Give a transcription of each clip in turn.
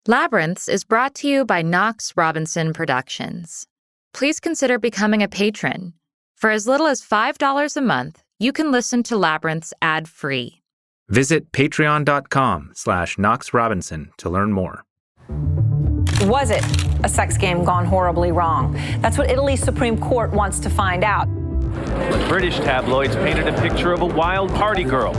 Labyrinths is brought to you by Knox Robinson Productions. Please consider becoming a patron. For as little as $5 a month, you can listen to Labyrinths ad-free. Visit patreon.com/Knox Robinson to learn more. Was it a sex game gone horribly wrong? That's what Italy's Supreme Court wants to find out. British tabloids painted a picture of a wild party girl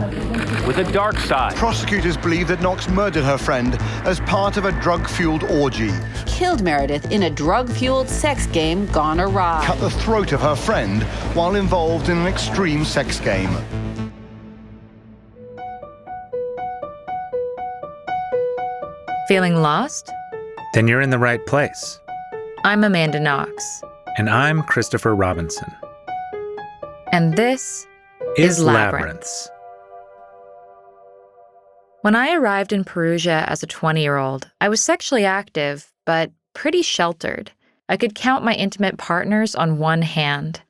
with a dark side. Prosecutors believe that Knox murdered her friend as part of a drug-fueled orgy. Killed Meredith in a drug-fueled sex game gone awry. Cut the throat of her friend while involved in an extreme sex game. Feeling lost? Then you're in the right place. I'm Amanda Knox. And I'm Christopher Robinson. And this is Labyrinths. When I arrived in Perugia as a 20-year-old, I was sexually active, but pretty sheltered. I could count my intimate partners on one hand.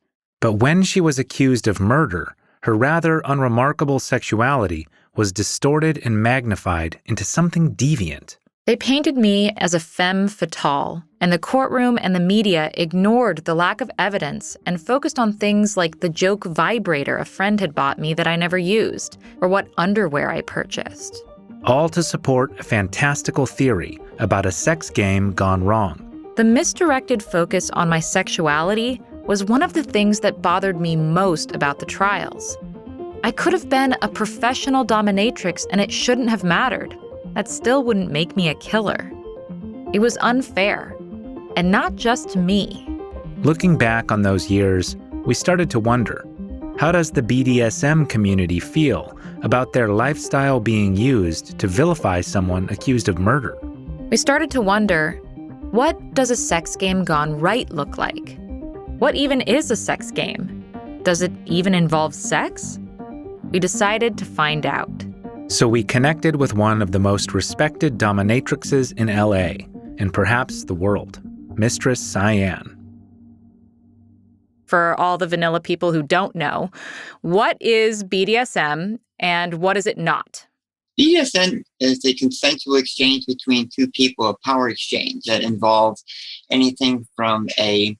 But when she was accused of murder, her rather unremarkable sexuality was distorted and magnified into something deviant. They painted me as a femme fatale, and the courtroom and the media ignored the lack of evidence and focused on things like the joke vibrator a friend had bought me that I never used, or what underwear I purchased. All to support a fantastical theory about a sex game gone wrong. The misdirected focus on my sexuality was one of the things that bothered me most about the trials. I could have been a professional dominatrix and it shouldn't have mattered. That still wouldn't make me a killer. It was unfair, and not just to me. Looking back on those years, we started to wonder, how does the BDSM community feel about their lifestyle being used to vilify someone accused of murder? We started to wonder, what does a sex game gone right look like? What even is a sex game? Does it even involve sex? We decided to find out. So we connected with one of the most respected dominatrixes in LA, and perhaps the world, Mistress Cyan. For all the vanilla people who don't know, what is BDSM and what is it not? BDSM is a consensual exchange between two people, a power exchange that involves anything from a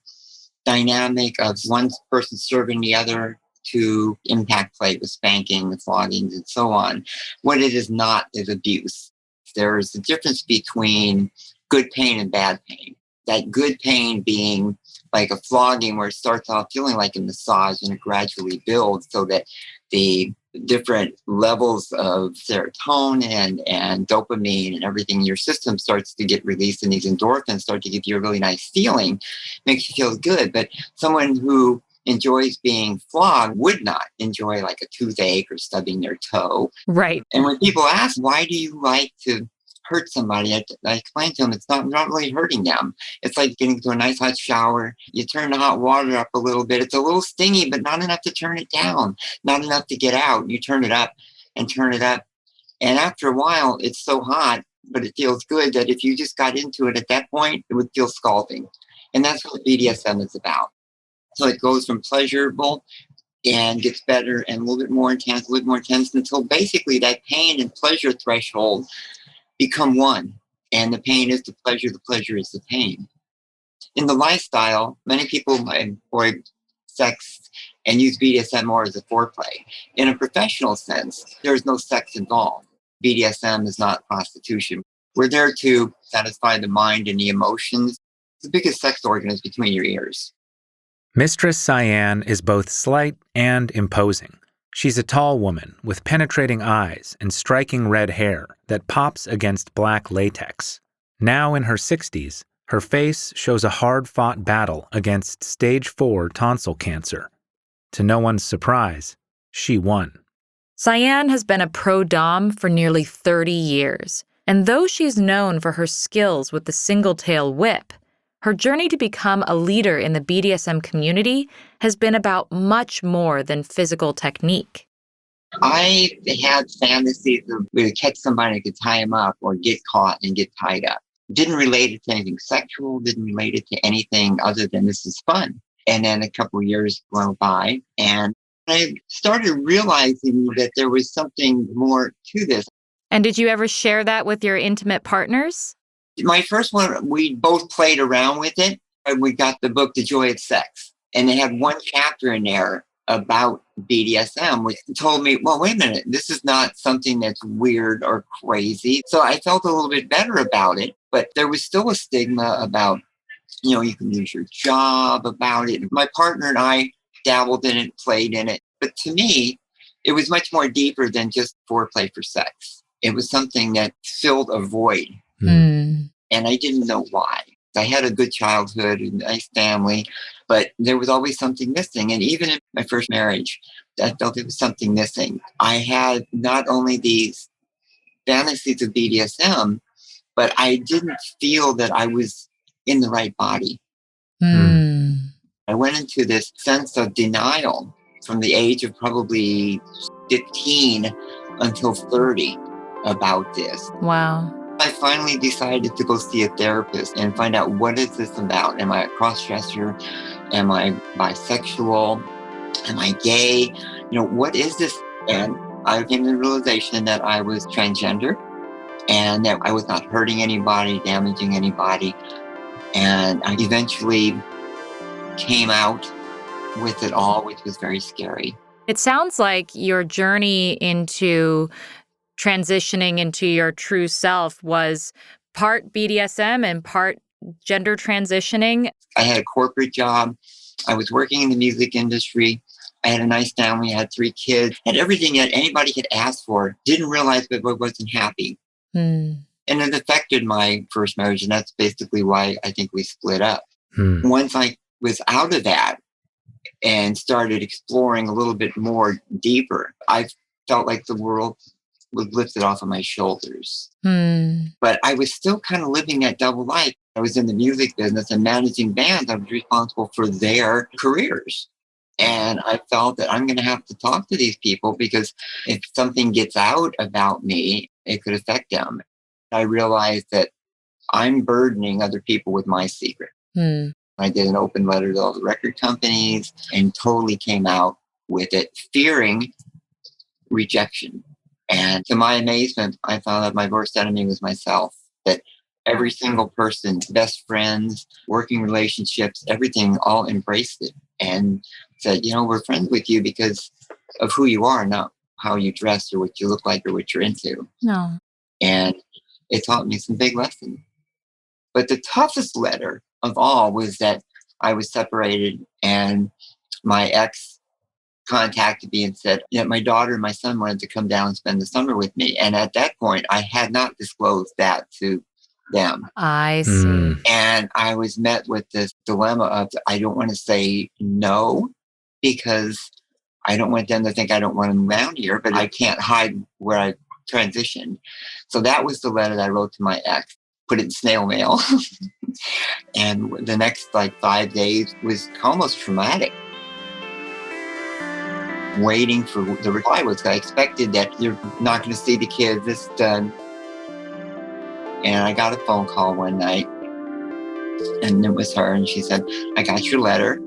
dynamic of one person serving the other to impact play with spanking, floggings, and so on. What it is not is abuse. There is a difference between good pain and bad pain. That good pain being like a flogging where it starts off feeling like a massage and it gradually builds so that the different levels of serotonin and dopamine and everything in your system starts to get released and these endorphins start to give you a really nice feeling, makes you feel good. But someone who enjoys being flogged would not enjoy like a toothache or stubbing their toe. Right. And when people ask, why do you like to hurt somebody? I explain to them, it's not really hurting them. It's like getting into a nice hot shower. You turn the hot water up a little bit. It's a little stingy, but not enough to turn it down, not enough to get out. You turn it up and turn it up. And after a while, it's so hot, but it feels good that if you just got into it at that point, it would feel scalding. And that's what BDSM is about. So it goes from pleasurable and gets better and a little bit more intense until basically that pain and pleasure threshold become one. And the pain is the pleasure is the pain. In the lifestyle, many people avoid sex and use BDSM more as a foreplay. In a professional sense, there is no sex involved. BDSM is not prostitution. We're there to satisfy the mind and the emotions. The biggest sex organ is between your ears. Mistress Cyan is both slight and imposing. She's a tall woman with penetrating eyes and striking red hair that pops against black latex. Now in her 60s, her face shows a hard-fought battle against stage 4 tonsil cancer. To no one's surprise, she won. Cyan has been a pro-dom for nearly 30 years, and though she's known for her skills with the single-tail whip, her journey to become a leader in the BDSM community has been about much more than physical technique. I had fantasies of we would catch somebody and could tie him up or get caught and get tied up. Didn't relate it to anything sexual, didn't relate it to anything other than this is fun. And then a couple of years went by and I started realizing that there was something more to this. And did you ever share that with your intimate partners? My first one, we both played around with it. And we got the book, The Joy of Sex. And they had one chapter in there about BDSM, which told me, well, wait a minute, this is not something that's weird or crazy. So I felt a little bit better about it, but there was still a stigma about, you can lose your job about it. My partner and I dabbled in it, played in it. But to me, it was much more deeper than just foreplay for sex. It was something that filled a void. Mm. And I didn't know why. I had a good childhood, a nice family, but there was always something missing. And even in my first marriage, I felt there was something missing. I had not only these fantasies of BDSM, but I didn't feel that I was in the right body. Mm. I went into this sense of denial from the age of probably 15 until 30 about this. Wow. I finally decided to go see a therapist and find out, what is this about? Am I a cross-dresser? Am I bisexual? Am I gay? What is this? And I came to the realization that I was transgender and that I was not hurting anybody, damaging anybody. And I eventually came out with it all, which was very scary. It sounds like your journey into transitioning into your true self was part BDSM and part gender transitioning. I had a corporate job. I was working in the music industry. I had a nice family. I had 3 kids. Had everything that anybody could ask for. Didn't realize that I wasn't happy. Mm. And it affected my first marriage. And that's basically why I think we split up. Hmm. Once I was out of that and started exploring a little bit more deeper, I felt like the world was lifted off of my shoulders. Mm. But I was still kind of living that double life. I was in the music business and managing bands. I was responsible for their careers. And I felt that I'm going to have to talk to these people, because if something gets out about me, it could affect them. I realized that I'm burdening other people with my secret. Mm. I did an open letter to all the record companies and totally came out with it, fearing rejection. And to my amazement, I found that my worst enemy was myself. That every single person, best friends, working relationships, everything, all embraced it and said, we're friends with you because of who you are, not how you dress or what you look like or what you're into. No. And it taught me some big lessons. But the toughest letter of all was that I was separated and my ex contacted me and said, my daughter and my son wanted to come down and spend the summer with me. And at that point, I had not disclosed that to them. I see. Mm. And I was met with this dilemma of, I don't want to say no because I don't want them to think I don't want them around here, but I can't hide where I transitioned. So that was the letter that I wrote to my ex, put it in snail mail. And the next 5 days was almost traumatic. Waiting for the reply was, I expected that you're not going to see the kids, it's done. And I got a phone call one night and it was her, and she said, I got your letter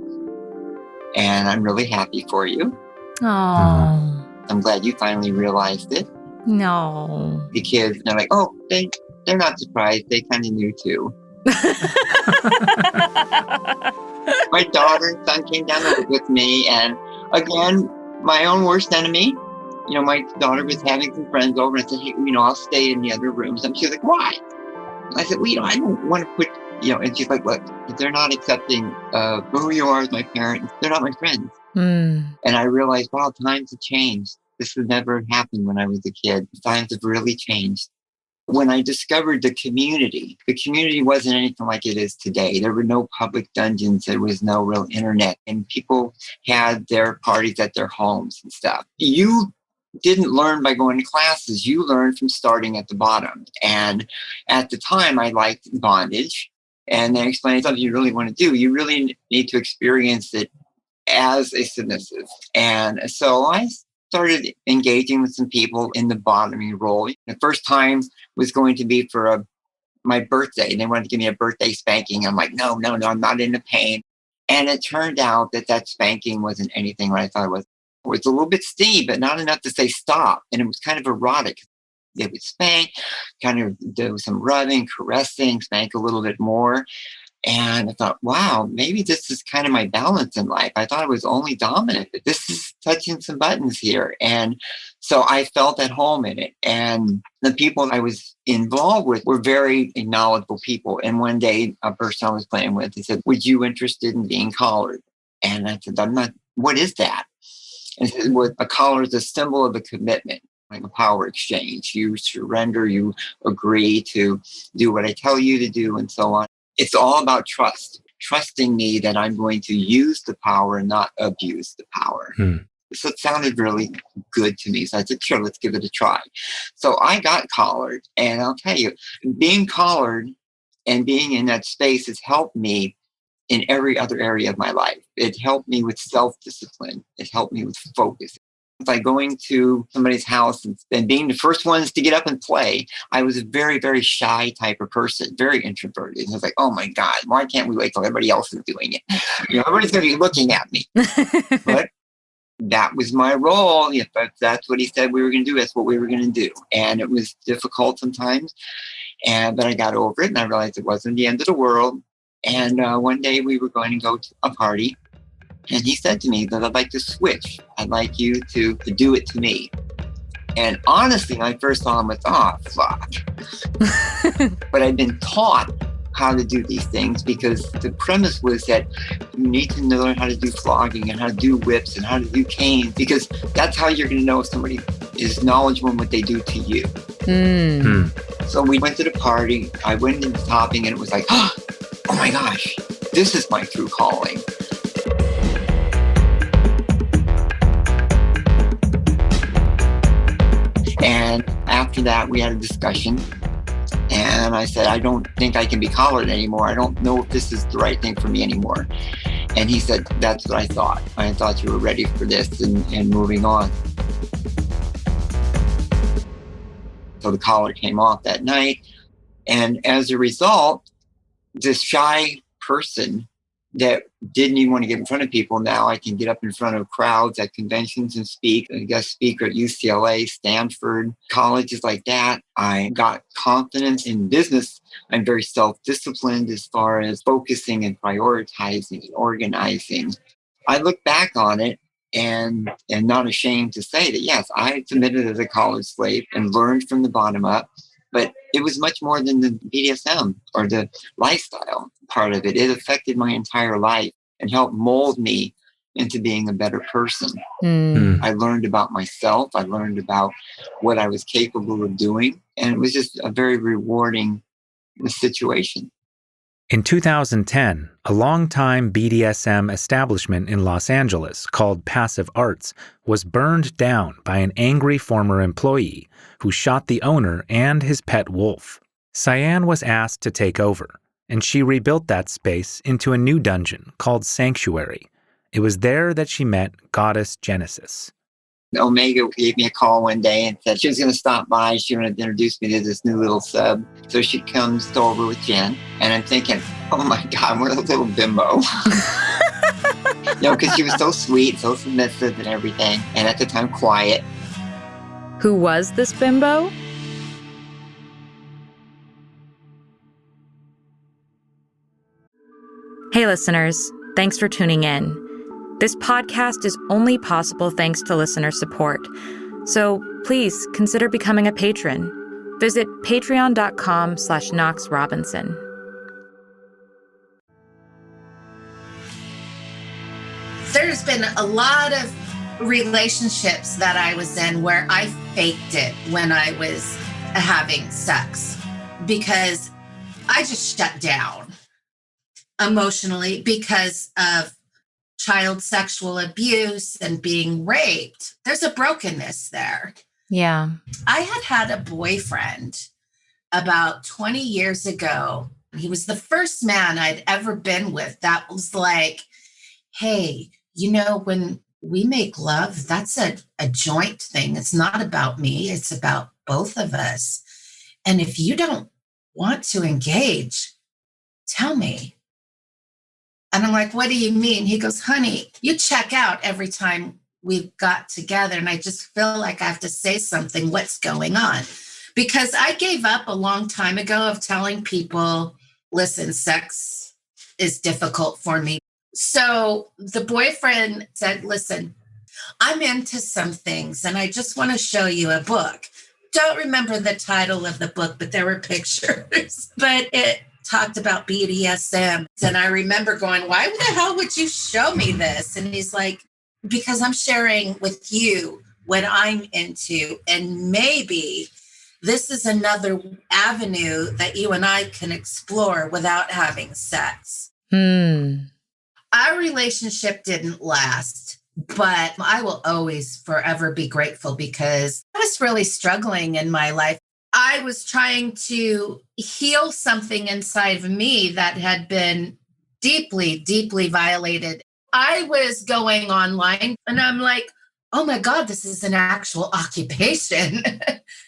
and I'm really happy for you. Oh. I'm glad you finally realized it. No. The kids, they're like, oh, they're not surprised. They kind of knew too. My daughter and son came down to live with me, and again, my own worst enemy. My daughter was having some friends over, and I said, hey, I'll stay in the other rooms. And she was like, why? And I said, well, I don't want to put, and she's like, look, if they're not accepting of who you are as my parent, they're not my friends. Mm. And I realized, wow, times have changed. This would never happen when I was a kid. Times have really changed. When I discovered the community wasn't anything like it is today. There were no public dungeons. There was no real internet. And people had their parties at their homes and stuff. You didn't learn by going to classes. You learned from starting at the bottom. And at the time, I liked bondage. And they explained, something you really want to do, you really need to experience it as a submissive. And so I started engaging with some people in the bottoming role. The first time was going to be for my birthday. They wanted to give me a birthday spanking. I'm like, no, I'm not into pain. And it turned out that spanking wasn't anything what I thought it was. It was a little bit stingy, but not enough to say stop. And it was kind of erotic. They would spank, kind of do some rubbing, caressing, spank a little bit more. And I thought, wow, maybe this is kind of my balance in life. I thought I was only dominant, but this is touching some buttons here. And so I felt at home in it. And the people I was involved with were very knowledgeable people. And one day, a person I was playing with, he said, "Would you interested in being collared?" And I said, "I'm not, what is that?" And he said, "Well, a collar is a symbol of a commitment, like a power exchange. You surrender, you agree to do what I tell you to do, and so on. It's all about trust, trusting me that I'm going to use the power and not abuse the power." So it sounded really good to me. So I said, "Sure, let's give it a try." So I got collared. And I'll tell you, being collared and being in that space has helped me in every other area of my life. It helped me with self-discipline. It helped me with focus. By going to somebody's house and being the first ones to get up and play, I was a very, very shy type of person, very introverted. And I was like, oh my God, why can't we wait till everybody else is doing it? Everybody's going to be looking at me. But that was my role. If that's what he said we were going to do, that's what we were going to do. And it was difficult sometimes. But I got over it and I realized it wasn't the end of the world. And one day we were going to go to a party. And he said to me that I'd like to switch. I'd like you to do it to me. And honestly, when I first saw him, I thought, oh, fuck. But I'd been taught how to do these things because the premise was that you need to learn how to do flogging and how to do whips and how to do canes, because that's how you're going to know if somebody is knowledgeable in what they do to you. So we went to the party. I went into topping and it was like, oh my gosh, this is my true calling. And after that, we had a discussion. And I said, I don't think I can be collared anymore. I don't know if this is the right thing for me anymore. And he said, that's what I thought. I thought you were ready for this and moving on. So the collar came off that night. And as a result, this shy person that didn't even want to get in front of people, now I can get up in front of crowds at conventions and speak. I guest speaker at UCLA, Stanford, colleges like that. I got confidence in business. I'm very self-disciplined as far as focusing and prioritizing and organizing. I look back on it and am not ashamed to say that, yes, I submitted as a college slave and learned from the bottom up. But it was much more than the BDSM or the lifestyle part of it. It affected my entire life and helped mold me into being a better person. I learned about myself. I learned about what I was capable of doing. And it was just a very rewarding situation. In 2010, a longtime BDSM establishment in Los Angeles called Passive Arts was burned down by an angry former employee who shot the owner and his pet wolf. Cyan was asked to take over, and she rebuilt that space into a new dungeon called Sanctuary. It was there that she met Goddess Genesis. Omega gave me a call one day and said she was going to stop by. She wanted to introduce me to this new little sub. So she comes over with Jen. And I'm thinking, oh my God, what a little bimbo. Because she was so sweet, so submissive and everything. And at the time, quiet. Who was this bimbo? Hey, listeners. Thanks for tuning in. This podcast is only possible thanks to listener support. So please consider becoming a patron. Visit patreon.com/Knox Robinson. There's been a lot of relationships that I was in where I faked it when I was having sex because I just shut down emotionally because of child sexual abuse and being raped. There's a brokenness there. Yeah. I had a boyfriend about 20 years ago. He was the first man I'd ever been with that was like, hey, when we make love, that's a joint thing. It's not about me. It's about both of us. And if you don't want to engage, tell me. And I'm like, what do you mean? He goes, honey, you check out every time we've got together. And I just feel like I have to say something. What's going on? because I gave up a long time ago of telling people, listen, sex is difficult for me. So the boyfriend said, listen, I'm into some things and I just want to show you a book. Don't remember the title of the book, but there were pictures. But it talked about BDSM. And I remember going, why the hell would you show me this? And he's like, because I'm sharing with you what I'm into. And maybe this is another avenue that you and I can explore without having sex. Our relationship didn't last, but I will always forever be grateful because I was really struggling in my life. I was trying to heal something inside of me that had been deeply, deeply violated. I was going online and I'm like, oh my God, this is an actual occupation.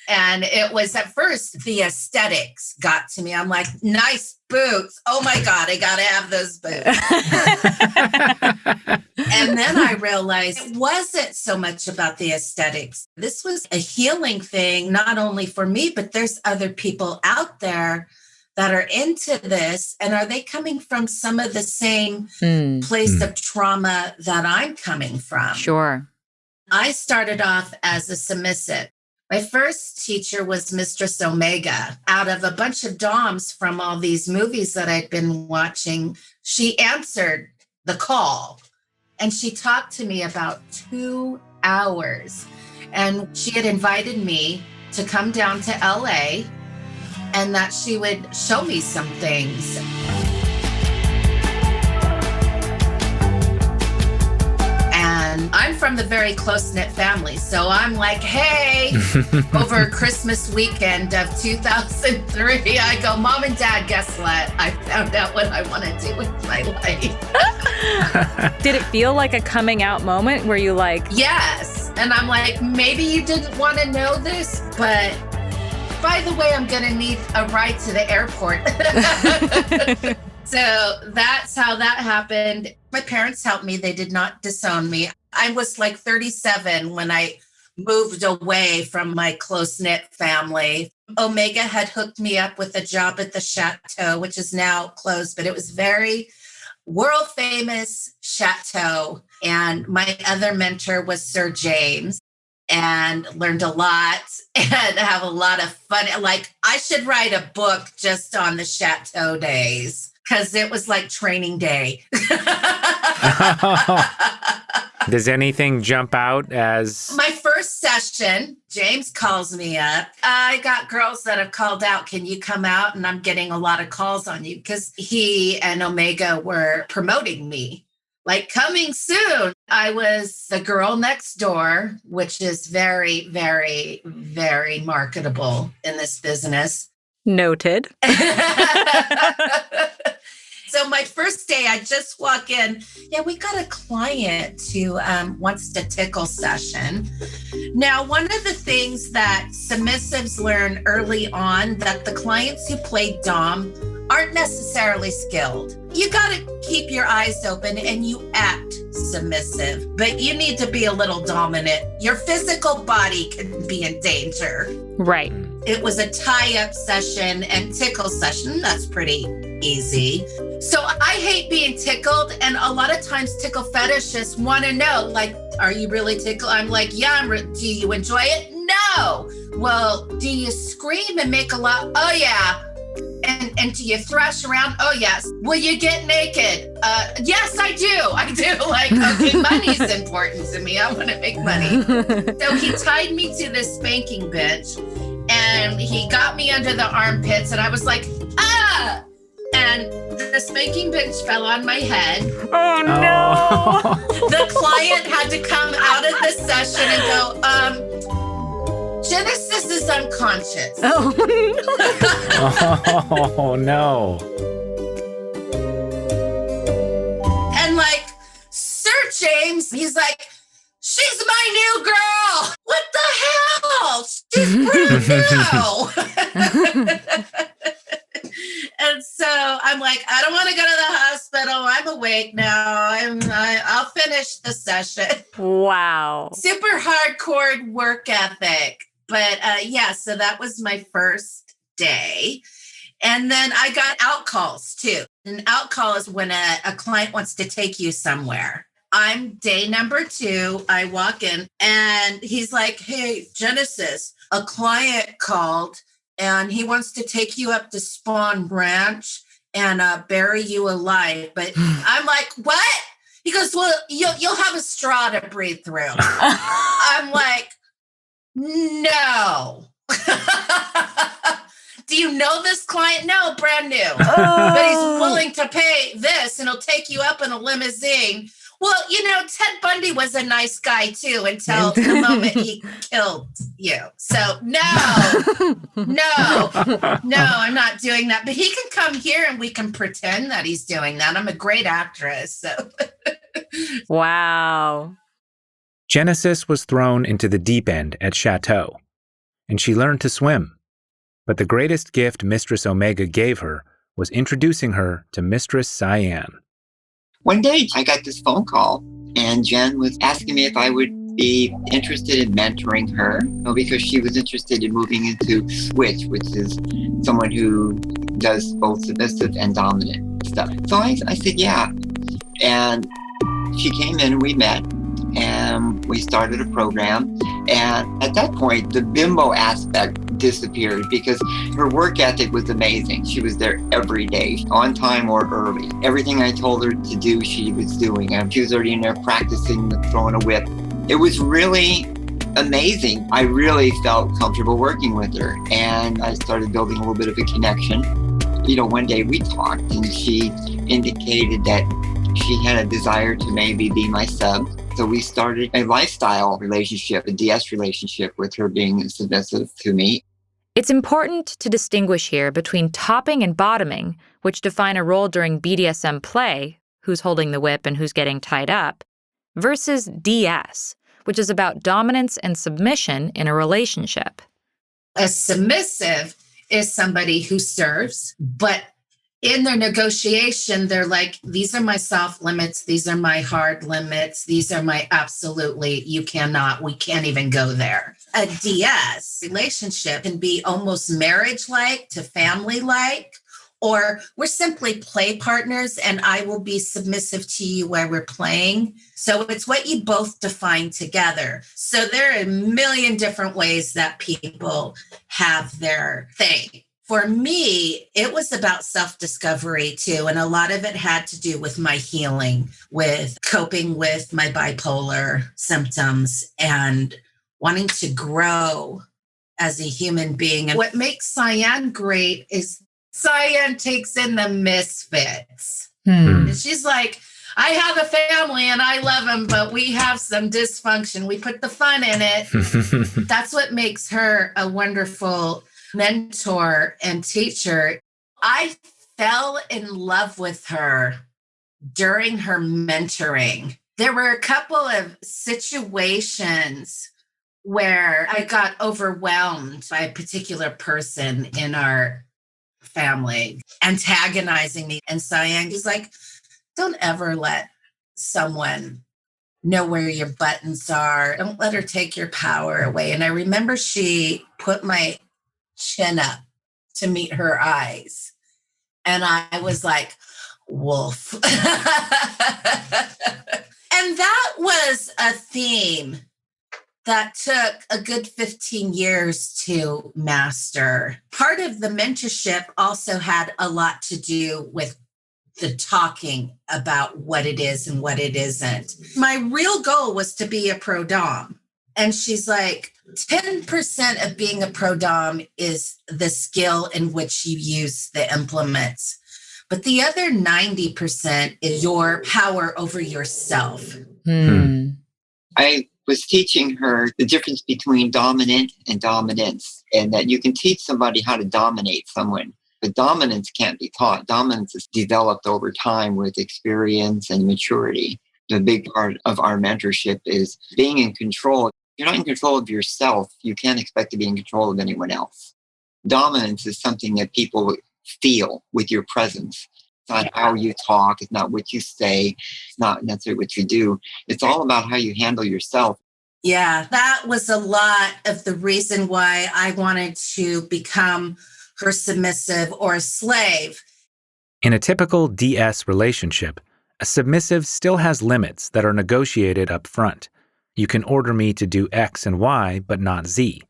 And it was at first the aesthetics got to me. I'm like, nice boots. Oh my God, I got to have those boots. And then I realized it wasn't so much about the aesthetics. This was a healing thing, not only for me, but there's other people out there that are into this. And are they coming from some of the same place of trauma that I'm coming from? Sure. I started off as a submissive. My first teacher was Mistress Omega. Out of a bunch of doms from all these movies that I'd been watching, she answered the call and she talked to me about 2 hours. And she had invited me to come down to LA and that she would show me some things. And I'm from the very close-knit family. So I'm like, hey, over Christmas weekend of 2003, I go, Mom and Dad, guess what? I found out what I want to do with my life. Did it feel like a coming out moment where you like... Yes. And I'm like, maybe you didn't want to know this, but by the way, I'm going to need a ride to the airport. So that's how that happened. My parents helped me. They did not disown me. I was like 37 when I moved away from my close-knit family. Omega had hooked me up with a job at the Chateau, which is now closed, but it was very world famous Chateau. And my other mentor was Sir James, and learned a lot and have a lot of fun. Like I should write a book just on the Chateau days, because it was like training day. Does anything jump out as... My first session, James calls me up. I got girls that have called out, can you come out? And I'm getting a lot of calls on you because he and Omega were promoting me. Like coming soon. I was the girl next door, which is very, very, very marketable in this business. Noted. So my first day, I just walk in. Yeah, we got a client who wants to tickle session. Now, one of the things that submissives learn early on that the clients who play Dom aren't necessarily skilled. You got to keep your eyes open and you act submissive, but you need to be a little dominant. Your physical body can be in danger. Right. It was a tie-up session and tickle session. That's pretty easy. So I hate being tickled. And a lot of times tickle fetishists want to know, like, are you really tickled? I'm like, yeah, do you enjoy it? No. Well, do you scream and make a lot? Oh, yeah. And do you thrash around? Oh, yes. Will you get naked? Yes, I do. I do. Like, okay, money's important to me. I want to make money. So he tied me to this spanking bench and he got me under the armpits and I was like, ah! And the spanking bench fell on my head. Oh, no. The client had to come out of the session and go, Genesis is unconscious. Oh, Oh, no. And like, Sir James, he's like, she's my new girl. What the hell? She's brand new. And so I'm like, I don't want to go to the hospital. I'm awake now. I'll finish the session. wow. Super hardcore work ethic. But yeah, so that was my first day. And then I got out calls too. An out call is when a client wants to take you somewhere. I'm day number 2. I walk in and he's like, hey, Genesis, a client called and he wants to take you up to Spawn Ranch and bury you alive. But I'm like, what? He goes, well, you'll have a straw to breathe through. I'm like, no. Do you know this client? No, brand new. But he's willing to pay this and he'll take you up in a limousine. Well, Ted Bundy was a nice guy too until the moment he killed you. So no, I'm not doing that. But he can come here and we can pretend that he's doing that. I'm a great actress. So. Wow. Genesis was thrown into the deep end at Chateau, and she learned to swim. But the greatest gift Mistress Omega gave her was introducing her to Mistress Cyan. One day I got this phone call and Jen was asking me if I would be interested in mentoring her, because she was interested in moving into Switch, which is someone who does both submissive and dominant stuff. So I said, yeah. And she came in and we met and we started a program. And at that point, the bimbo aspect disappeared because her work ethic was amazing. She was there every day, on time or early. Everything I told her to do, she was doing. And she was already in there practicing throwing a whip. It was really amazing. I really felt comfortable working with her. And I started building a little bit of a connection. One day we talked and she indicated that she had a desire to maybe be my sub. So we started a lifestyle relationship, a DS relationship with her being submissive to me. It's important to distinguish here between topping and bottoming, which define a role during BDSM play, who's holding the whip and who's getting tied up, versus DS, which is about dominance and submission in a relationship. A submissive is somebody who serves, but in their negotiation, they're like, these are my soft limits. These are my hard limits. These are my absolutely, we can't even go there. A DS relationship can be almost marriage-like to family-like, or we're simply play partners and I will be submissive to you where we're playing. So it's what you both define together. So there are a million different ways that people have their thing. For me, it was about self-discovery too. And a lot of it had to do with my healing, with coping with my bipolar symptoms and wanting to grow as a human being. And what makes Cyan great is Cyan takes in the misfits. And she's like, I have a family and I love them, but we have some dysfunction. We put the fun in it. That's what makes her a wonderful mentor and teacher. I fell in love with her during her mentoring. There were a couple of situations where I got overwhelmed by a particular person in our family antagonizing me. And Cyan is like, don't ever let someone know where your buttons are. Don't let her take your power away. And I remember she put my chin up to meet her eyes. And I was like, wolf. And that was a theme that took a good 15 years to master. Part of the mentorship also had a lot to do with the talking about what it is and what it isn't. My real goal was to be a pro dom. And she's like, 10% of being a pro dom is the skill in which you use the implements. But the other 90% is your power over yourself. I was teaching her the difference between dominant and dominance, and that you can teach somebody how to dominate someone, but dominance can't be taught. Dominance is developed over time with experience and maturity. The big part of our mentorship is being in control. If you're not in control of yourself, you can't expect to be in control of anyone else. Dominance is something that people feel with your presence. It's not how you talk. It's not what you say. It's not necessarily what you do. It's all about how you handle yourself. Yeah, that was a lot of the reason why I wanted to become her submissive or a slave. In a typical DS relationship, a submissive still has limits that are negotiated up front. You can order me to do X and Y, but not Z.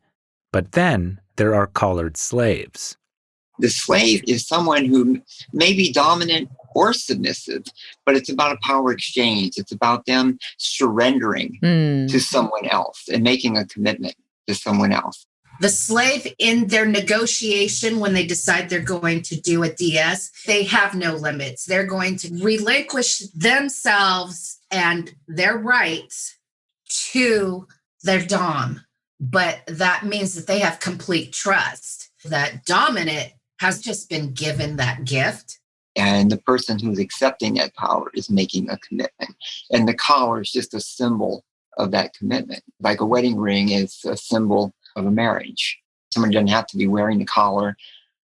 But then there are collared slaves. The slave is someone who may be dominant or submissive, but it's about a power exchange. It's about them surrendering to someone else and making a commitment to someone else. The slave, in their negotiation, when they decide they're going to do a DS, they have no limits. They're going to relinquish themselves and their rights to their dom. But that means that they have complete trust. That dominant has just been given that gift. And the person who's accepting that power is making a commitment. And the collar is just a symbol of that commitment. Like a wedding ring is a symbol of a marriage. Someone doesn't have to be wearing the collar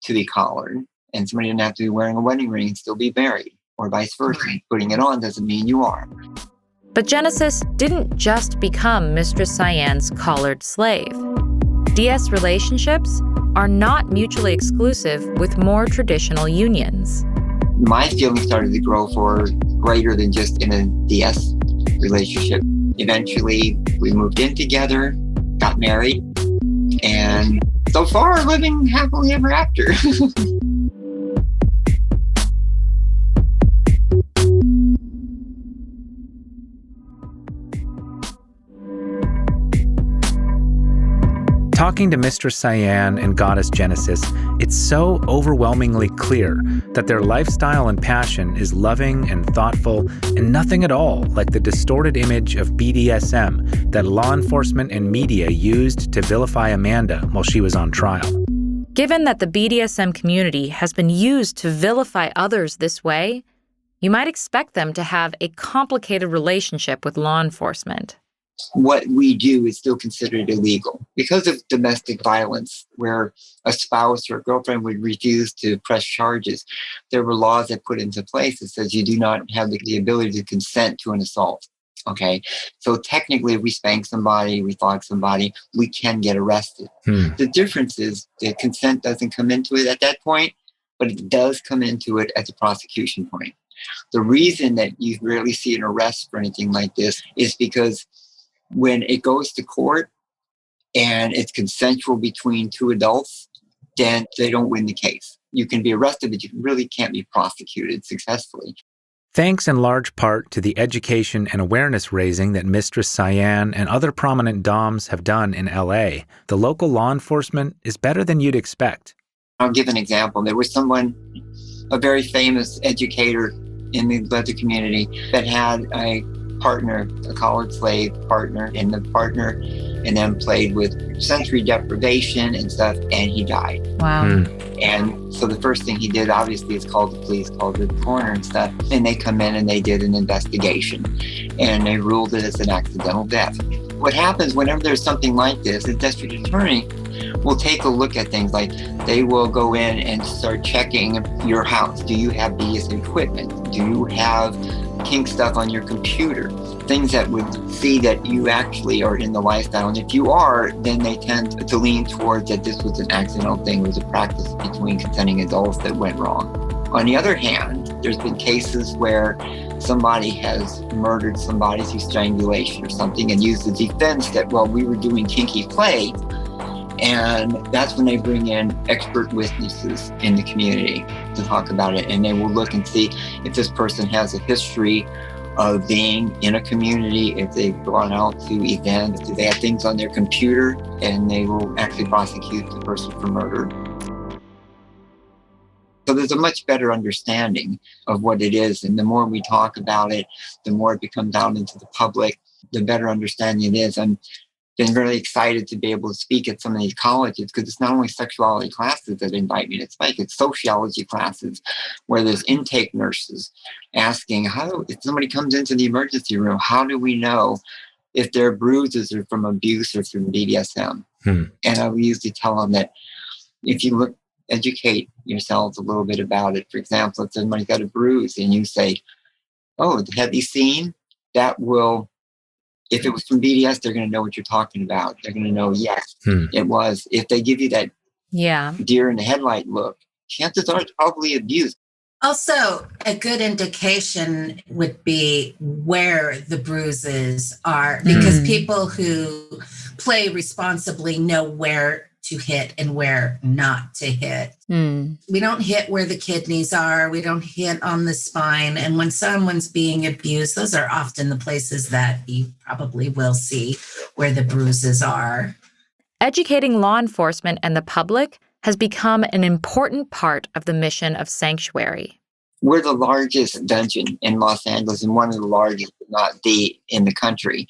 to be collared, and somebody doesn't have to be wearing a wedding ring and still be married, or vice versa. Putting it on doesn't mean you are. But Genesis didn't just become Mistress Cyan's collared slave. DS relationships are not mutually exclusive with more traditional unions. My feelings started to grow for greater than just in a DS relationship. Eventually, we moved in together, got married, and so far living happily ever after. Talking to Mistress Cyan and Goddess Genesis, it's so overwhelmingly clear that their lifestyle and passion is loving and thoughtful and nothing at all like the distorted image of BDSM that law enforcement and media used to vilify Amanda while she was on trial. Given that the BDSM community has been used to vilify others this way, you might expect them to have a complicated relationship with law enforcement. What we do is still considered illegal because of domestic violence, where a spouse or a girlfriend would refuse to press charges. There were laws that put into place that says you do not have the ability to consent to an assault. Okay, so technically, if we spank somebody, we flog somebody, we can get arrested. The difference is that consent doesn't come into it at that point, but it does come into it at the prosecution point. The reason that you rarely see an arrest for anything like this is because when it goes to court and it's consensual between two adults, then they don't win the case. You can be arrested, but you really can't be prosecuted successfully. Thanks in large part to the education and awareness raising that Mistress Cyan and other prominent DOMs have done in LA, the local law enforcement is better than you'd expect. I'll give an example. There was someone, a very famous educator in the leather community, that had a partner, a collared slave partner, and the partner and then played with sensory deprivation and stuff, and he died. Wow. And so the first thing he did, obviously, is call the police, call the coroner and stuff, and they come in and they did an investigation, and they ruled it as an accidental death. What happens whenever there's something like this, the district attorney will take a look at things like they will go in and start checking your house. Do you have BDSM equipment? Do you have kink stuff on your computer? Things that would see that you actually are in the lifestyle. And if you are, then they tend to lean towards that this was an accidental thing, it was a practice between consenting adults that went wrong. On the other hand, there's been cases where somebody has murdered somebody through strangulation or something and used the defense that, well, we were doing kinky play. And that's when they bring in expert witnesses in the community to talk about it. And they will look and see if this person has a history of being in a community, if they've gone out to events, if they have things on their computer, and they will actually prosecute the person for murder. So there's a much better understanding of what it is. And the more we talk about it, the more it becomes out into the public, the better understanding it is. I'm been really excited to be able to speak at some of these colleges, because it's not only sexuality classes that invite me to speak, it's sociology classes where there's intake nurses asking, if somebody comes into the emergency room, how do we know if their bruises are from abuse or from BDSM? And I would usually tell them that if you educate yourselves a little bit about it. For example, if somebody's got a bruise and you say, oh, have you seen? That will If it was from BDS, they're going to know what you're talking about. They're going to know, yes, it was. If they give you that deer in the headlight look, chances are it's probably abuse. Also, a good indication would be where the bruises are, because people who play responsibly know where to hit and where not to hit. We don't hit where the kidneys are. We don't hit on the spine. And when someone's being abused, those are often the places that you probably will see where the bruises are. Educating law enforcement and the public has become an important part of the mission of Sanctuary. We're the largest dungeon in Los Angeles and one of the largest, but not the, in the country.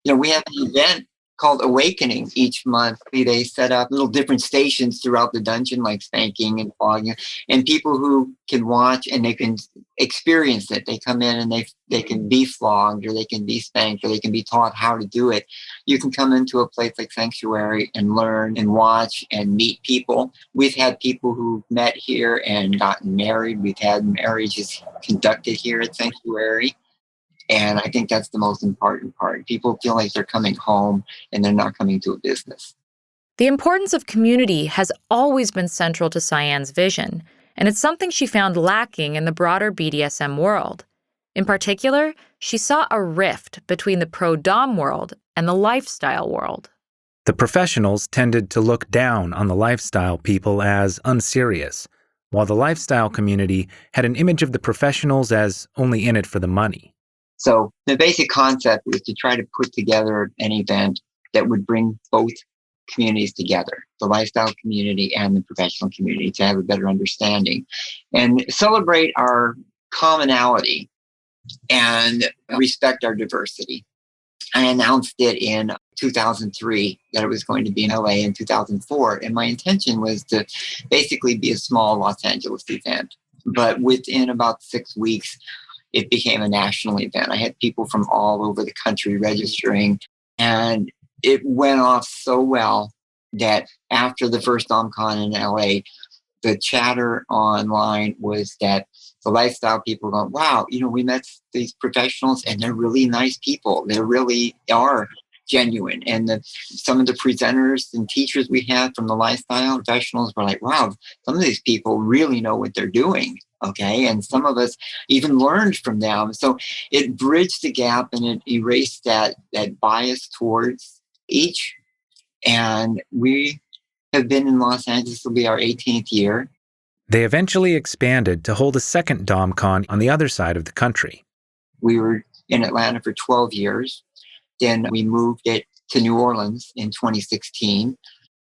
We have an event called Awakening each month. They set up little different stations throughout the dungeon, like spanking and flogging, and people who can watch and they can experience it. They come in and they can be flogged, or they can be spanked, or they can be taught how to do it. You can come into a place like Sanctuary and learn and watch and meet people. We've had people who met here and gotten married. We've had marriages conducted here at Sanctuary. And I think that's the most important part. People feel like they're coming home and they're not coming to a business. The importance of community has always been central to Cyan's vision, and it's something she found lacking in the broader BDSM world. In particular, she saw a rift between the pro-dom world and the lifestyle world. The professionals tended to look down on the lifestyle people as unserious, while the lifestyle community had an image of the professionals as only in it for the money. So the basic concept was to try to put together an event that would bring both communities together, the lifestyle community and the professional community, to have a better understanding and celebrate our commonality and respect our diversity. I announced it in 2003 that it was going to be in LA in 2004. And my intention was to basically be a small Los Angeles event. But within about 6 weeks, it became a national event. I had people from all over the country registering, and it went off so well that after the first DomCon in LA, the chatter online was that the lifestyle people going, wow, we met these professionals and they're really nice people. They really are genuine. And some of the presenters and teachers we had from the lifestyle professionals were like, wow, some of these people really know what they're doing. Okay. And some of us even learned from them. So it bridged the gap and it erased that bias towards each. And we have been in Los Angeles. This will be our 18th year. They eventually expanded to hold a second DomCon on the other side of the country. We were in Atlanta for 12 years. Then we moved it to New Orleans in 2016.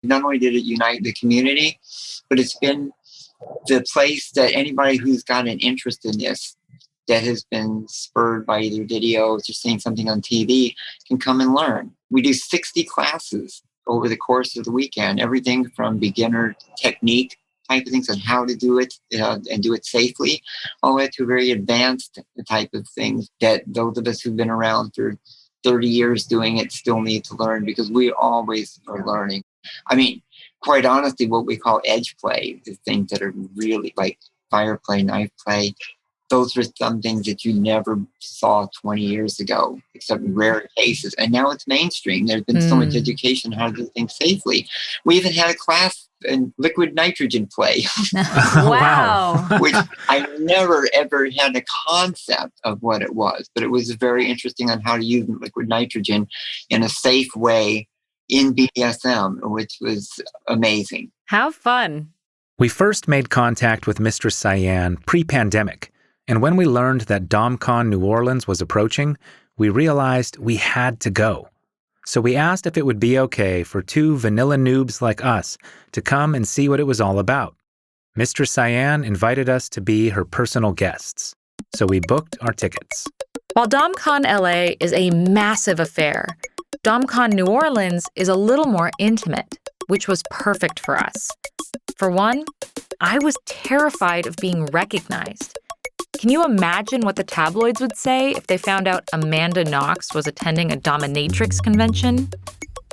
Not only did it unite the community, but it's been the place that anybody who's got an interest in this, that has been spurred by either videos or seeing something on TV, can come and learn. We do 60 classes over the course of the weekend, everything from beginner technique type of things on how to do it and do it safely, all the way to very advanced type of things that those of us who've been around for 30 years doing it still need to learn, because we always are learning. I mean, quite honestly, what we call edge play, the things that are really like fire play, knife play, those are some things that you never saw 20 years ago, except in rare cases. And now it's mainstream. There's been so much education on how to do things safely. We even had a class in liquid nitrogen play. Wow. Which I never, ever had a concept of what it was. But it was very interesting on how to use liquid nitrogen in a safe way in BDSM, which was amazing. How fun. We first made contact with Mistress Cyan pre-pandemic. And when we learned that DomCon New Orleans was approaching, we realized we had to go. So we asked if it would be okay for two vanilla noobs like us to come and see what it was all about. Mistress Cyan invited us to be her personal guests. So we booked our tickets. While DomCon LA is a massive affair, DomCon New Orleans is a little more intimate, which was perfect for us. For one, I was terrified of being recognized. Can you imagine what the tabloids would say if they found out Amanda Knox was attending a dominatrix convention?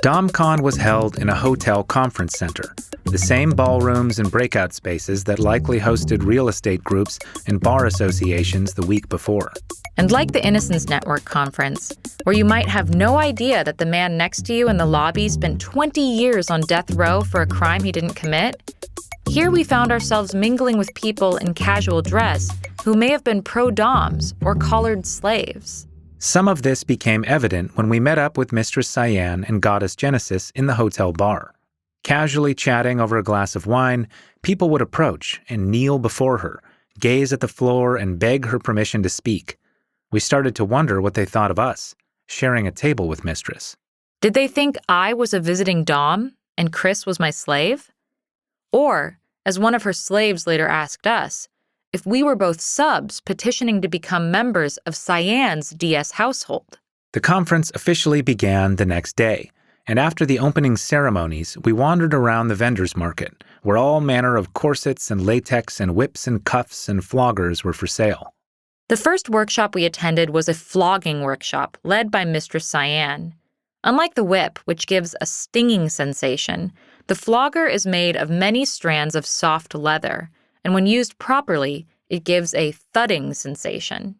DomCon was held in a hotel conference center, the same ballrooms and breakout spaces that likely hosted real estate groups and bar associations the week before. And like the Innocence Network conference, where you might have no idea that the man next to you in the lobby spent 20 years on death row for a crime he didn't commit, here we found ourselves mingling with people in casual dress who may have been pro-doms or collared slaves. Some of this became evident when we met up with Mistress Cyan and Goddess Genesis in the hotel bar. Casually chatting over a glass of wine, people would approach and kneel before her, gaze at the floor, and beg her permission to speak. We started to wonder what they thought of us, sharing a table with Mistress. Did they think I was a visiting dom and Chris was my slave? Or, as one of her slaves later asked us, if we were both subs petitioning to become members of Cyan's DS household. The conference officially began the next day, and after the opening ceremonies, we wandered around the vendors' market, where all manner of corsets and latex and whips and cuffs and floggers were for sale. The first workshop we attended was a flogging workshop led by Mistress Cyan. Unlike the whip, which gives a stinging sensation, the flogger is made of many strands of soft leather, and when used properly, it gives a thudding sensation.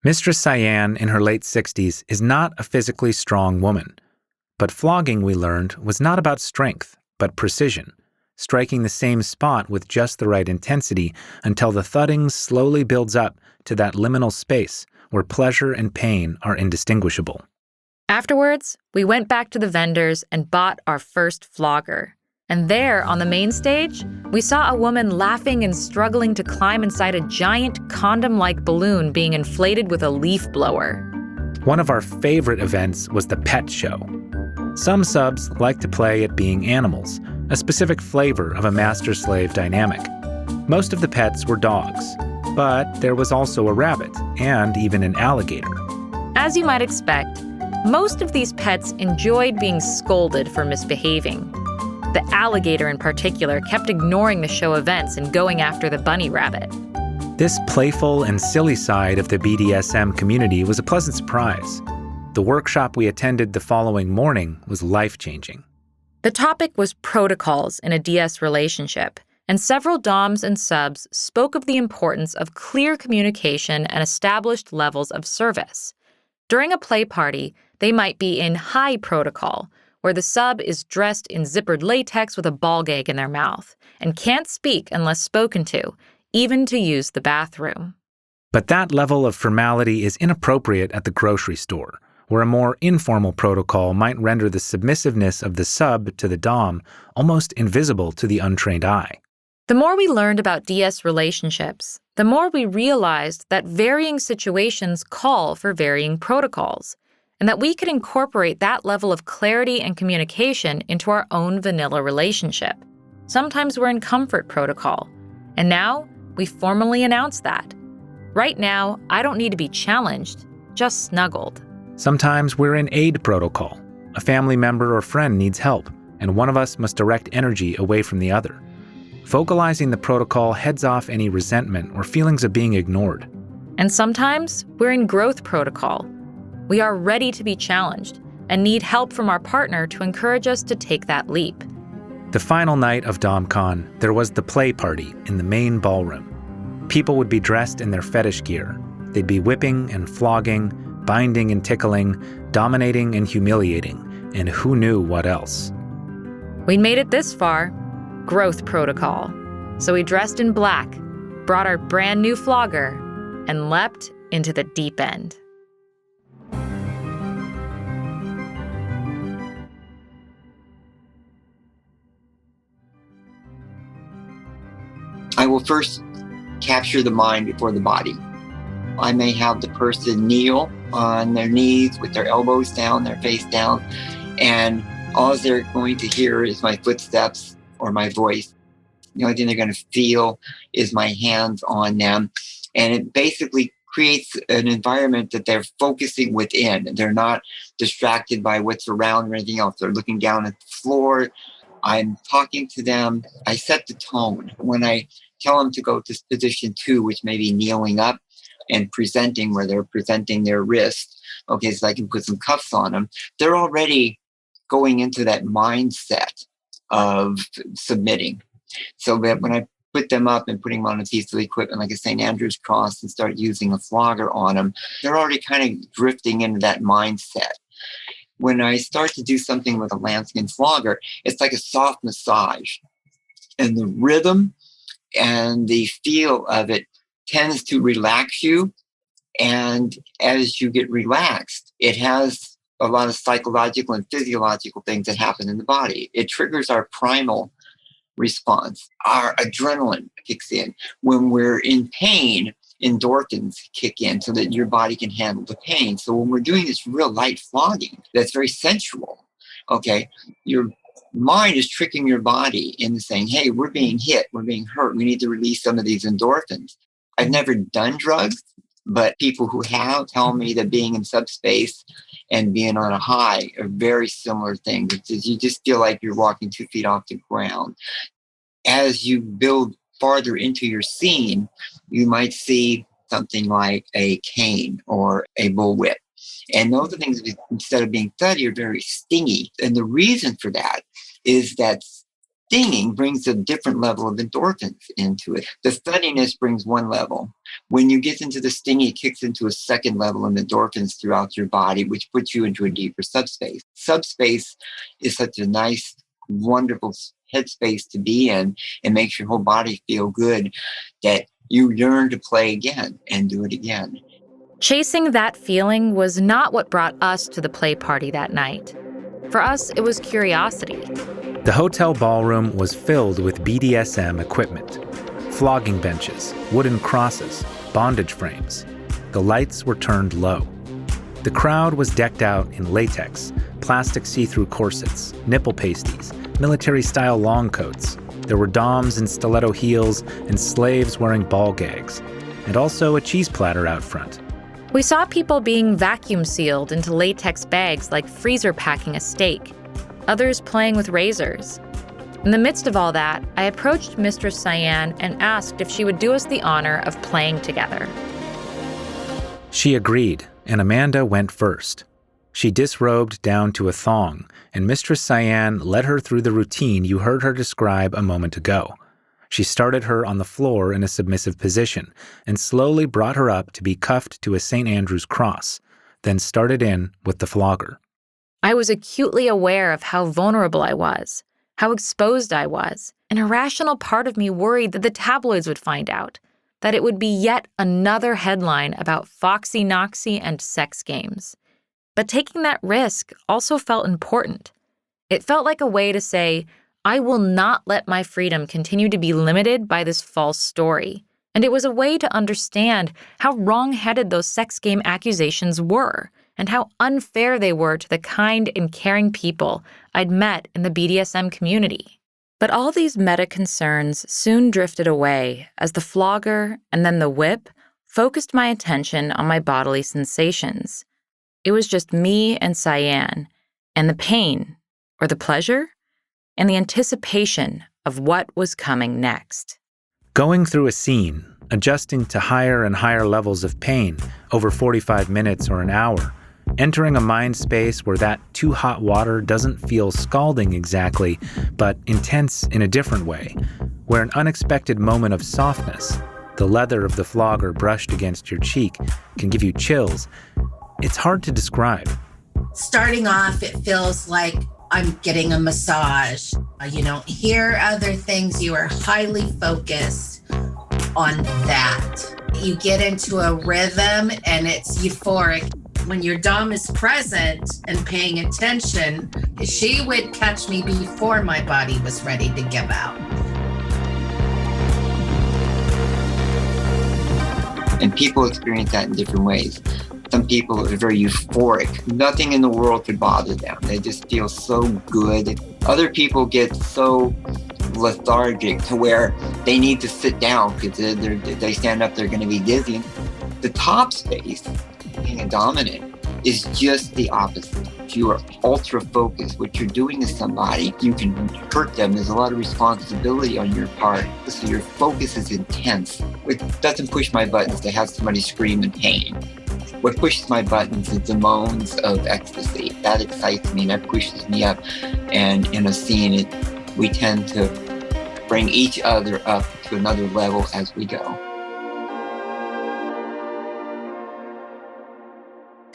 Mistress Cyan, in her late 60s, is not a physically strong woman. But flogging, we learned, was not about strength, but precision, striking the same spot with just the right intensity until the thudding slowly builds up to that liminal space where pleasure and pain are indistinguishable. Afterwards, we went back to the vendors and bought our first flogger. And there, on the main stage, we saw a woman laughing and struggling to climb inside a giant condom-like balloon being inflated with a leaf blower. One of our favorite events was the pet show. Some subs like to play at being animals, a specific flavor of a master-slave dynamic. Most of the pets were dogs, but there was also a rabbit and even an alligator. As you might expect, most of these pets enjoyed being scolded for misbehaving. The alligator in particular kept ignoring the show events and going after the bunny rabbit. This playful and silly side of the BDSM community was a pleasant surprise. The workshop we attended the following morning was life-changing. The topic was protocols in a DS relationship, and several doms and subs spoke of the importance of clear communication and established levels of service. During a play party, they might be in high protocol, where the sub is dressed in zippered latex with a ball gag in their mouth and can't speak unless spoken to, even to use the bathroom. But that level of formality is inappropriate at the grocery store, where a more informal protocol might render the submissiveness of the sub to the dom almost invisible to the untrained eye. The more we learned about DS relationships, the more we realized that varying situations call for varying protocols, and that we could incorporate that level of clarity and communication into our own vanilla relationship. Sometimes we're in comfort protocol, and now we formally announce that. Right now, I don't need to be challenged, just snuggled. Sometimes we're in aid protocol. A family member or friend needs help, and one of us must direct energy away from the other. Vocalizing the protocol heads off any resentment or feelings of being ignored. And sometimes we're in growth protocol. We are ready to be challenged and need help from our partner to encourage us to take that leap. The final night of DomCon, there was the play party in the main ballroom. People would be dressed in their fetish gear. They'd be whipping and flogging, binding and tickling, dominating and humiliating, and who knew what else. We made it this far, growth protocol. So we dressed in black, brought our brand new flogger, and leapt into the deep end. I will first capture the mind before the body. I may have the person kneel on their knees with their elbows down, their face down, and all they're going to hear is my footsteps or my voice. The only thing they're going to feel is my hands on them. And it basically creates an environment that they're focusing within. They're not distracted by what's around or anything else. They're looking down at the floor. I'm talking to them. I set the tone. When I tell them to go to position 2, which may be kneeling up and presenting, where they're presenting their wrist, okay, so I can put some cuffs on them, they're already going into that mindset of submitting. So that when I put them up and putting them on a piece of equipment like a St. Andrew's cross and start using a flogger on them, they're already kind of drifting into that mindset. When I start to do something with a lambskin flogger, it's like a soft massage. And the rhythm and the feel of it tends to relax you. And as you get relaxed, it has a lot of psychological and physiological things that happen in the body. It triggers our primal response. Our adrenaline kicks in. When we're in pain, endorphins kick in so that your body can handle the pain. So when we're doing this real light flogging, that's very sensual, okay, your mind is tricking your body into saying, hey, we're being hit, we're being hurt, we need to release some of these endorphins. I've never done drugs, but people who have tell me that being in subspace and being on a high are very similar things. You just feel like you're walking 2 feet off the ground. As you build farther into your scene, you might see something like a cane or a bullwhip. And those are things that, instead of being thuddy, are very stingy. And the reason for that is that stinging brings a different level of endorphins into it. The thuddiness brings one level. When you get into the stinging, it kicks into a second level of endorphins throughout your body, which puts you into a deeper subspace. Subspace is such a nice, wonderful headspace to be in. It makes your whole body feel good that you yearn to play again and do it again. Chasing that feeling was not what brought us to the play party that night. For us, it was curiosity. The hotel ballroom was filled with BDSM equipment. Flogging benches, wooden crosses, bondage frames. The lights were turned low. The crowd was decked out in latex, plastic see-through corsets, nipple pasties, military-style long coats. There were doms in stiletto heels and slaves wearing ball gags, and also a cheese platter out front. We saw people being vacuum sealed into latex bags like freezer packing a steak, others playing with razors. In the midst of all that, I approached Mistress Cyan and asked if she would do us the honor of playing together. She agreed, and Amanda went first. She disrobed down to a thong, and Mistress Cyan led her through the routine you heard her describe a moment ago. She started her on the floor in a submissive position and slowly brought her up to be cuffed to a St. Andrew's cross, then started in with the flogger. I was acutely aware of how vulnerable I was, how exposed I was. An irrational part of me worried that the tabloids would find out, that it would be yet another headline about Foxy Noxy and sex games. But taking that risk also felt important. It felt like a way to say, I will not let my freedom continue to be limited by this false story. And it was a way to understand how wrong-headed those sex game accusations were and how unfair they were to the kind and caring people I'd met in the BDSM community. But all these meta-concerns soon drifted away as the flogger and then the whip focused my attention on my bodily sensations. It was just me and Cyan, and the pain, or the pleasure, and the anticipation of what was coming next. Going through a scene, adjusting to higher and higher levels of pain over 45 minutes or an hour, entering a mind space where that too hot water doesn't feel scalding exactly, but intense in a different way, where an unexpected moment of softness, the leather of the flogger brushed against your cheek, can give you chills. It's hard to describe. Starting off, it feels like I'm getting a massage. You don't hear other things. You are highly focused on that. You get into a rhythm and it's euphoric. When your dom is present and paying attention, she would catch me before my body was ready to give out. And people experience that in different ways. Some people are very euphoric. Nothing in the world could bother them. They just feel so good. Other people get so lethargic to where they need to sit down because if they stand up, they're going to be dizzy. The top space, being a dominant, is just the opposite. If you are ultra focused, what you're doing to somebody, you can hurt them. There's a lot of responsibility on your part. So your focus is intense. It doesn't push my buttons to have somebody scream in pain. What pushes my buttons is the moans of ecstasy. That excites me, that pushes me up. And in a scene, we tend to bring each other up to another level as we go.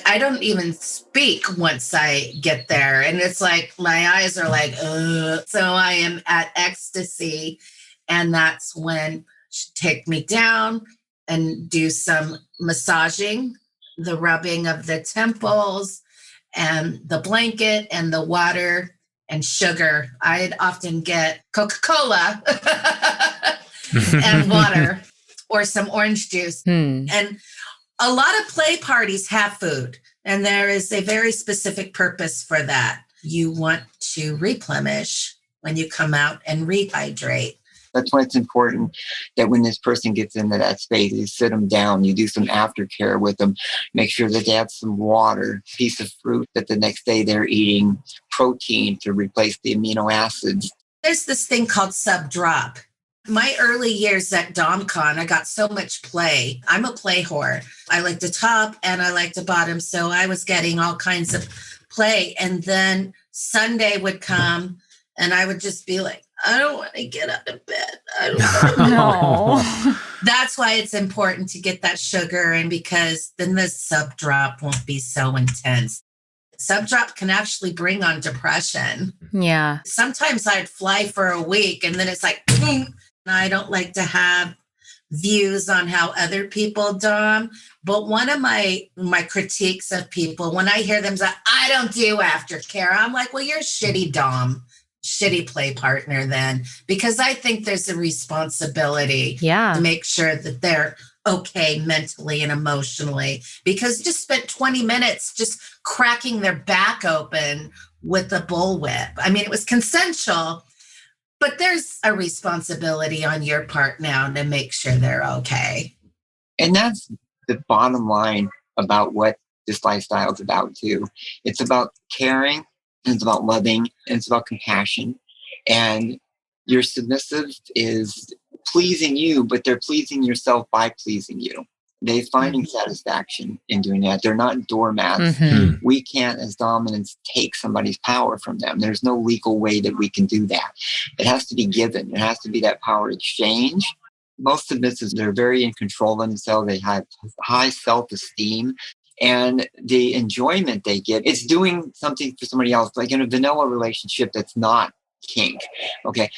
I don't even speak once I get there. And it's like, my eyes are like, ugh. So I am at ecstasy. And that's when she take me down and do some massaging, the rubbing of the temples and the blanket and the water and sugar. I'd often get Coca-Cola and water or some orange juice. And a lot of play parties have food, and there is a very specific purpose for that. You want to replenish when you come out and rehydrate. That's why it's important that when this person gets into that space, you sit them down, you do some aftercare with them, make sure that they have some water, piece of fruit, that the next day they're eating protein to replace the amino acids. There's this thing called sub-drop. My early years at DomCon, I got so much play. I'm a play whore. I like the top and I like the bottom. So I was getting all kinds of play. And then Sunday would come and I would just be like, I don't want to get out of bed. I don't know. That's why it's important to get that sugar in, because then the sub-drop won't be so intense. Sub-drop can actually bring on depression. Yeah. Sometimes I'd fly for a week and then it's like, I don't like to have views on how other people dom, but one of my critiques of people, when I hear them say, I don't do aftercare, I'm like, well, you're a shitty dom, shitty play partner then, because I think there's a responsibility to make sure that they're okay mentally and emotionally, because just spent 20 minutes just cracking their back open with a bullwhip. I mean, it was consensual, but there's a responsibility on your part now to make sure they're okay. And that's the bottom line about what this lifestyle is about too. It's about caring, and it's about loving, and it's about compassion. And your submissive is pleasing you, but they're pleasing yourself by pleasing you. They're finding satisfaction in doing that. They're not doormats. We can't, as dominants, take somebody's power from them. There's no legal way that we can do that. It has to be given. It has to be that power exchange. Most submissives, they're very in control of themselves. They have high self-esteem. And the enjoyment they get, it's doing something for somebody else, like in a vanilla relationship that's not kink. Okay.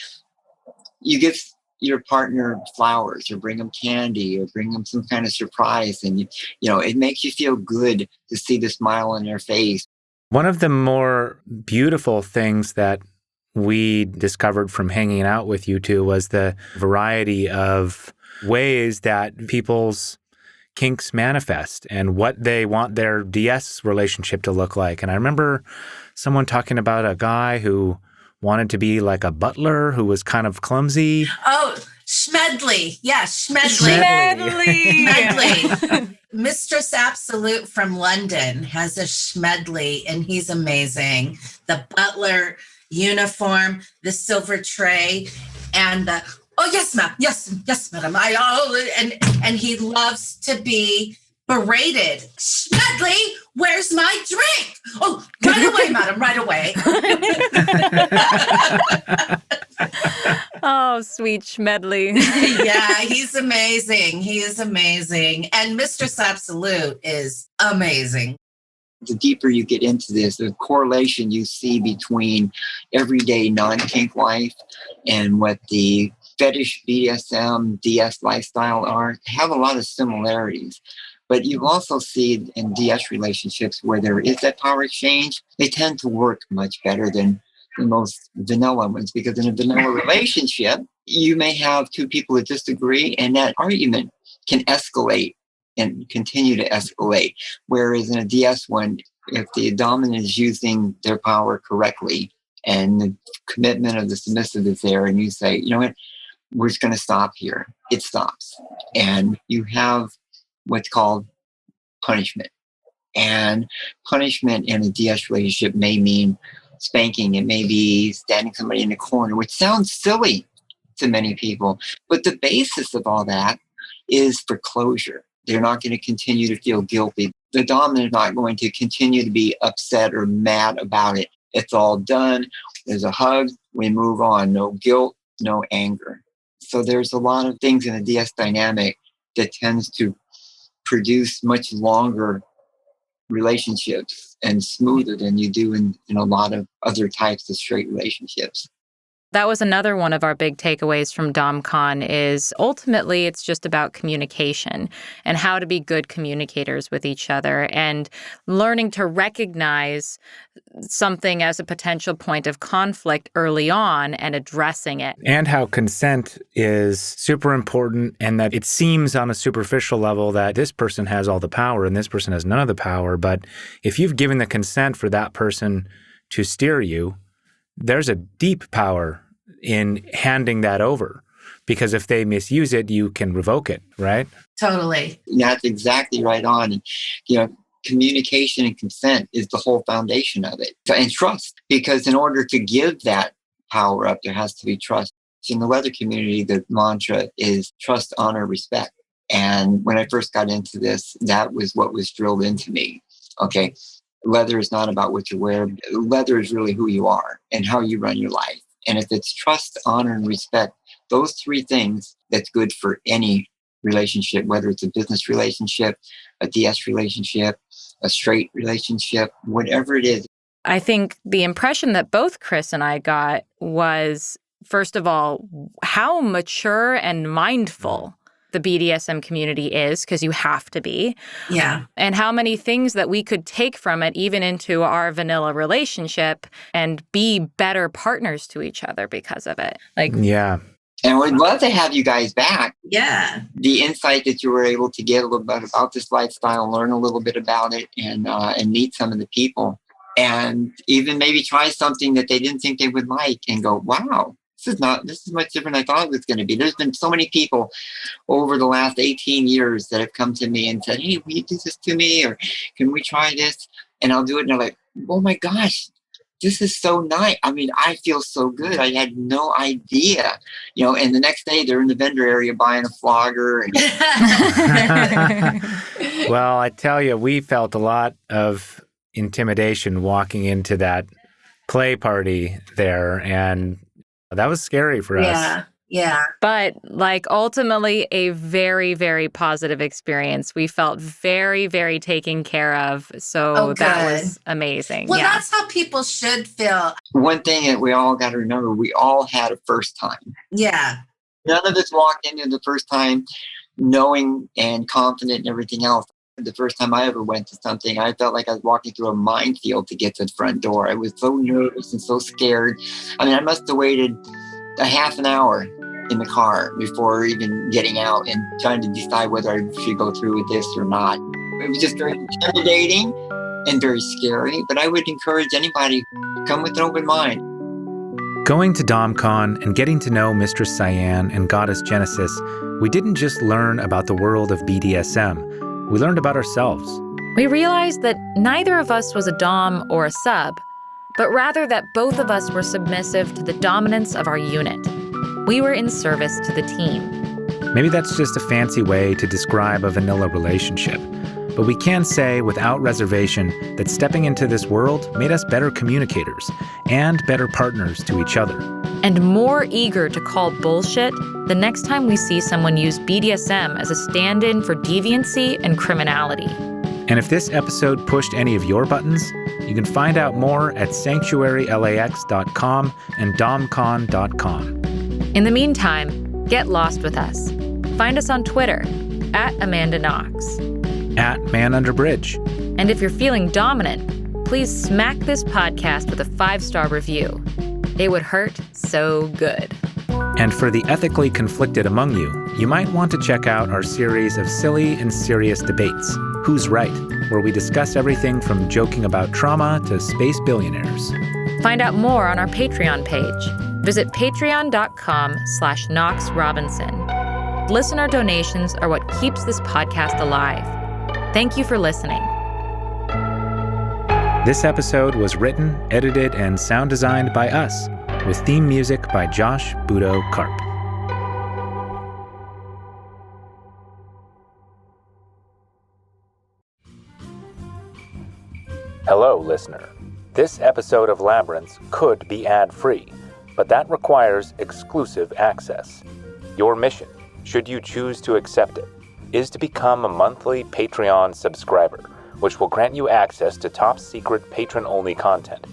You give your partner flowers or bring them candy or bring them some kind of surprise. And, you know, it makes you feel good to see the smile on their face. One of the more beautiful things that we discovered from hanging out with you two was the variety of ways that people's kinks manifest and what they want their DS relationship to look like. And I remember someone talking about a guy who wanted to be like a butler who was kind of clumsy. Oh, Schmedley. Yeah, Schmedley. Schmedley. Mistress Absolute from London has a Schmedley, and he's amazing. The butler uniform, the silver tray, and the, oh, yes, ma'am. Yes, madam. And he loves to be berated. Schmedley, where's my drink? Oh, right away, madam, right away. Oh, sweet Schmedley. Yeah, he's amazing. He is amazing. And Mistress Absolute is amazing. The deeper you get into this, the correlation you see between everyday non-kink life and what the fetish BDSM, DS lifestyle are, have a lot of similarities. But you also see in DS relationships where there is that power exchange, they tend to work much better than the most vanilla ones, because in a vanilla relationship, you may have two people that disagree and that argument can escalate and continue to escalate. Whereas in a DS one, if the dominant is using their power correctly and the commitment of the submissive is there, and you say, you know what, we're just going to stop here, it stops. And you have what's called punishment. And punishment in a DS relationship may mean spanking. It may be standing somebody in the corner, which sounds silly to many people. But the basis of all that is for closure. They're not going to continue to feel guilty. the dominant is not going to continue to be upset or mad about it. It's all done. There's a hug. We move on. No guilt, no anger. So there's a lot of things in the DS dynamic that tends to produce much longer relationships and smoother than you do in a lot of other types of straight relationships. That was another one of our big takeaways from DomCon is ultimately it's just about communication and how to be good communicators with each other and learning to recognize something as a potential point of conflict early on and addressing it. And how consent is super important, and that it seems on a superficial level that this person has all the power and this person has none of the power. But if you've given the consent for that person to steer you, there's a deep power in handing that over, because if they misuse it, you can revoke it, right? Totally. That's exactly right on. And, communication and consent is the whole foundation of it. And trust, because in order to give that power up, there has to be trust. In the leather community, the mantra is trust, honor, respect. And when I first got into this, that was what was drilled into me. Okay, leather is not about what you wear. Leather is really who you are and how you run your life. And if it's trust, honor, and respect, those three things, that's good for any relationship, whether it's a business relationship, a DS relationship, a straight relationship, whatever it is. I think the impression that both Chris and I got was, first of all, how mature and mindful the BDSM community is, because you have to be. Yeah. And how many things that we could take from it, even into our vanilla relationship, and be better partners to each other because of it. Yeah. And we'd love to have you guys back. Yeah. The insight that you were able to get a little bit about this lifestyle, learn a little bit about it, and meet some of the people, and even maybe try something that they didn't think they would like, and go, wow, this is much different than I thought it was going to be. There's been so many people over the last 18 years that have come to me and said, hey, will you do this to me? Or can we try this? And I'll do it. And they're like, oh my gosh, this is so nice. I mean, I feel so good. I had no idea, and the next day they're in the vendor area buying a flogger. Well, I tell you, we felt a lot of intimidation walking into that play party there, and that was scary for us. Yeah. But ultimately a very, very positive experience. We felt very, very taken care of. So that was amazing. Well, that's how people should feel. One thing that we all got to remember, we all had a first time. Yeah. None of us walked into the first time knowing and confident and everything else. The first time I ever went to something, I felt like I was walking through a minefield to get to the front door. I was so nervous and so scared. I mean, I must have waited a half an hour in the car before even getting out and trying to decide whether I should go through with this or not. It was just very intimidating and very scary, but I would encourage anybody to come with an open mind. Going to DomCon and getting to know Mistress Cyan and Goddess Genesis, we didn't just learn about the world of BDSM, we learned about ourselves. We realized that neither of us was a dom or a sub, but rather that both of us were submissive to the dominance of our unit. We were in service to the team. Maybe that's just a fancy way to describe a vanilla relationship, but we can say without reservation that stepping into this world made us better communicators and better partners to each other. And more eager to call bullshit the next time we see someone use BDSM as a stand-in for deviancy and criminality. And if this episode pushed any of your buttons, you can find out more at sanctuarylax.com and domcon.com. In the meantime, get lost with us. Find us on Twitter, @AmandaKnox. @ManUnderBridge. And if you're feeling dominant, please smack this podcast with a 5-star review. It would hurt so good. And for the ethically conflicted among you, you might want to check out our series of silly and serious debates, Who's Right?, where we discuss everything from joking about trauma to space billionaires. Find out more on our Patreon page. Visit patreon.com/KnoxRobinson. Listener donations are what keeps this podcast alive. Thank you for listening. This episode was written, edited, and sound designed by us, with theme music by Josh Budo Karp. Hello, listener. This episode of Labyrinths could be ad-free, but that requires exclusive access. Your mission, should you choose to accept it, is to become a monthly Patreon subscriber, which will grant you access to top-secret patron-only content.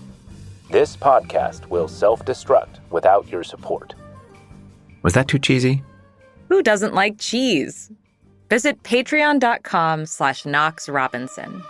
This podcast will self-destruct without your support. Was that too cheesy? Who doesn't like cheese? Visit patreon.com/Knox Robinson.